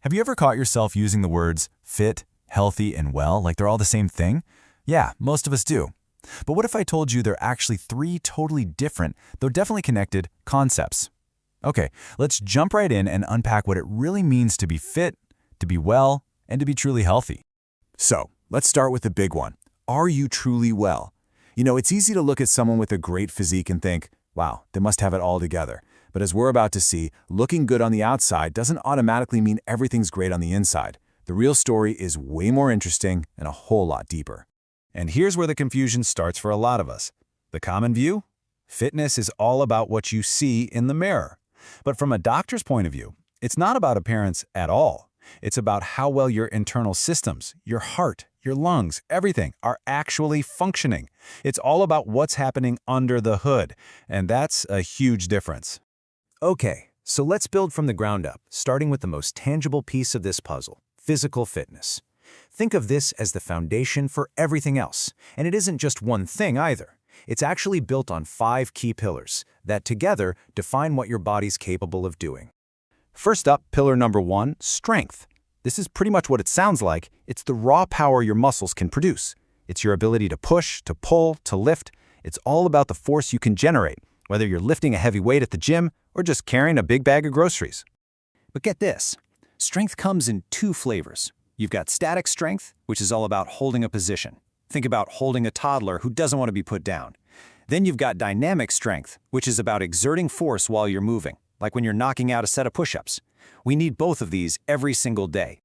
Have you ever caught yourself using the words fit, healthy, and well like they're all the same thing? Yeah, most of us do. But what if I told you they're actually three totally different, though definitely connected, concepts? Okay, let's jump right in and unpack what it really means to be fit, to be well, and to be truly healthy. So, let's start with the big one. Are you truly well? You know, it's easy to look at someone with a great physique and think, wow, they must have it all together. But as we're about to see, looking good on the outside doesn't automatically mean everything's great on the inside. The real story is way more interesting and a whole lot deeper. And here's where the confusion starts for a lot of us. The common view? Fitness is all about what you see in the mirror. But from a doctor's point of view, it's not about appearance at all. It's about how well your internal systems, your heart, your lungs, everything are actually functioning. It's all about what's happening under the hood, and that's a huge difference. Okay, so let's build from the ground up, starting with the most tangible piece of this puzzle, physical fitness. Think of this as the foundation for everything else, and it isn't just one thing either. It's actually built on 5 key pillars that together define what your body's capable of doing. First up, pillar number 1, strength. This is pretty much what it sounds like. It's the raw power your muscles can produce. It's your ability to push, to pull, to lift. It's all about the force you can generate, whether you're lifting a heavy weight at the gym or just carrying a big bag of groceries. But get this, strength comes in 2 flavors. You've got static strength, which is all about holding a position. Think about holding a toddler who doesn't want to be put down. Then you've got dynamic strength, which is about exerting force while you're moving, like when you're knocking out a set of push-ups. We need both of these every single day.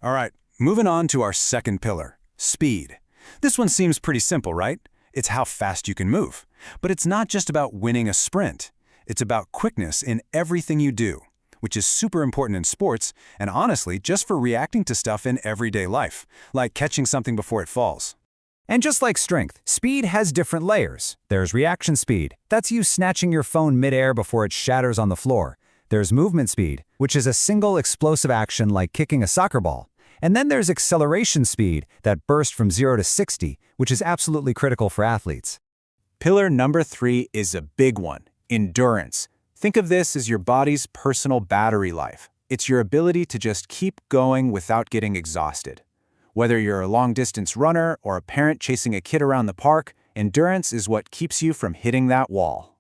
All right, moving on to our second pillar, speed. This one seems pretty simple, right? It's how fast you can move. But it's not just about winning a sprint. It's about quickness in everything you do, which is super important in sports and honestly just for reacting to stuff in everyday life, like catching something before it falls. And just like strength, speed has different layers. There's reaction speed. That's you snatching your phone midair before it shatters on the floor. There's movement speed, which is a single explosive action like kicking a soccer ball. And then there's acceleration speed, that burst from 0 to 60, which is absolutely critical for athletes. Pillar number 3 is a big one, endurance. Think of this as your body's personal battery life. It's your ability to just keep going without getting exhausted. Whether you're a long-distance runner or a parent chasing a kid around the park, endurance is what keeps you from hitting that wall.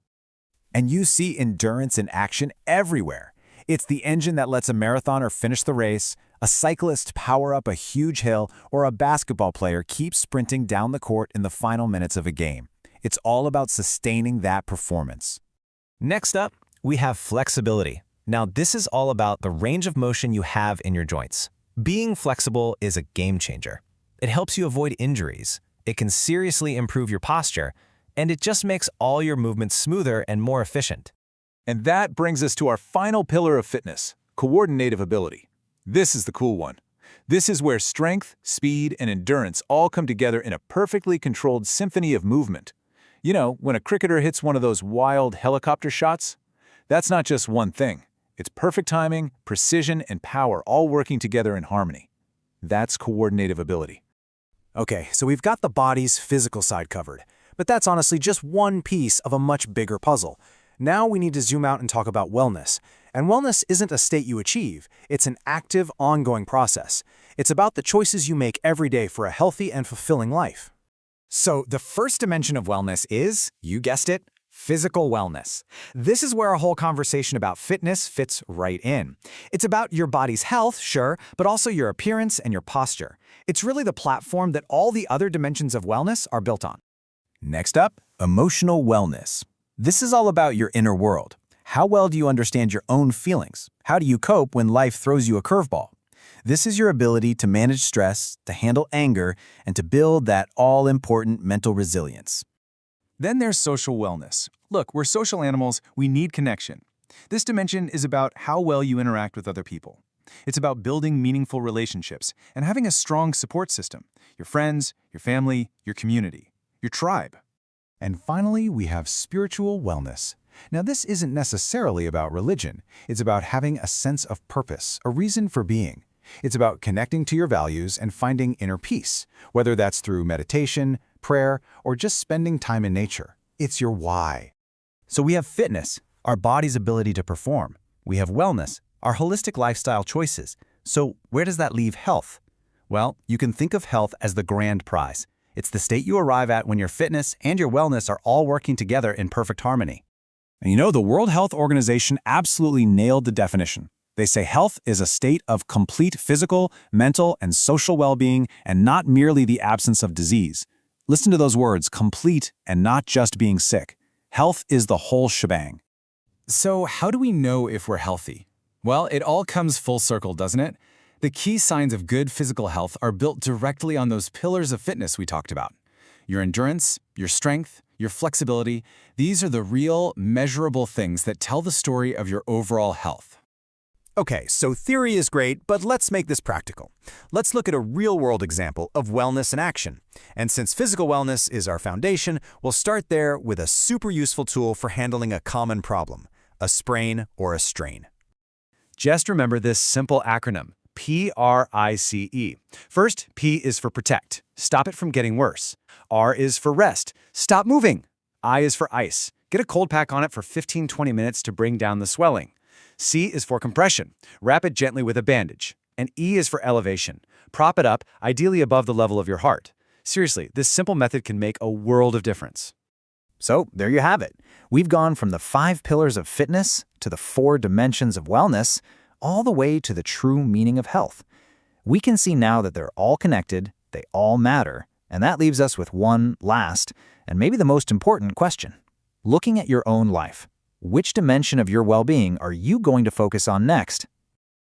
And you see endurance in action everywhere. It's the engine that lets a marathoner finish the race, a cyclist power up a huge hill, or a basketball player keep sprinting down the court in the final minutes of a game. It's all about sustaining that performance. Next up, we have flexibility. Now, this is all about the range of motion you have in your joints. Being flexible is a game changer. It helps you avoid injuries, it can seriously improve your posture, and it just makes all your movements smoother and more efficient. And that brings us to our final pillar of fitness, coordinative ability. This is the cool one. This is where strength, speed, and endurance all come together in a perfectly controlled symphony of movement. You know, when a cricketer hits one of those wild helicopter shots? That's not just one thing. It's perfect timing, precision, and power all working together in harmony. That's coordinative ability. Okay, so we've got the body's physical side covered, but that's honestly just one piece of a much bigger puzzle. Now we need to zoom out and talk about wellness. And wellness isn't a state you achieve, it's an active, ongoing process. It's about the choices you make every day for a healthy and fulfilling life. So the first dimension of wellness is, you guessed it, physical wellness. This is where our whole conversation about fitness fits right in. It's about your body's health, sure, but also your appearance and your posture. It's really the platform that all the other dimensions of wellness are built on. Next up, emotional wellness. This is all about your inner world. How well do you understand your own feelings? How do you cope when life throws you a curveball? This is your ability to manage stress, to handle anger, and to build that all-important mental resilience. Then there's social wellness. Look, we're social animals, we need connection. This dimension is about how well you interact with other people. It's about building meaningful relationships and having a strong support system. Your friends, your family, your community, your tribe. And finally, we have spiritual wellness. Now, this isn't necessarily about religion. It's about having a sense of purpose, a reason for being. It's about connecting to your values and finding inner peace, whether that's through meditation, prayer, or just spending time in nature. It's your why. So we have fitness, our body's ability to perform. We have wellness, our holistic lifestyle choices. So where does that leave health? Well, you can think of health as the grand prize. It's the state you arrive at when your fitness and your wellness are all working together in perfect harmony. And you know, the World Health Organization absolutely nailed the definition. They say health is a state of complete physical, mental, and social well-being, and not merely the absence of disease. Listen to those words, complete and not just being sick. Health is the whole shebang. So how do we know if we're healthy? Well, it all comes full circle, doesn't it? The key signs of good physical health are built directly on those pillars of fitness we talked about. Your endurance, your strength, your flexibility, these are the real, measurable things that tell the story of your overall health. Okay, so theory is great, but let's make this practical. Let's look at a real-world example of wellness in action. And since physical wellness is our foundation, we'll start there with a super useful tool for handling a common problem, a sprain or a strain. Just remember this simple acronym, PRICE. First, P is for protect. Stop it from getting worse. R is for rest. Stop moving. I is for ice. Get a cold pack on it for 15-20 minutes to bring down the swelling. C is for compression. Wrap it gently with a bandage. And E is for elevation. Prop it up, ideally above the level of your heart. Seriously, this simple method can make a world of difference. So there you have it. We've gone from the 5 pillars of fitness to the 4 dimensions of wellness, all the way to the true meaning of health. We can see now that they're all connected, they all matter, and that leaves us with one last, and maybe the most important question. Looking at your own life, which dimension of your well-being are you going to focus on next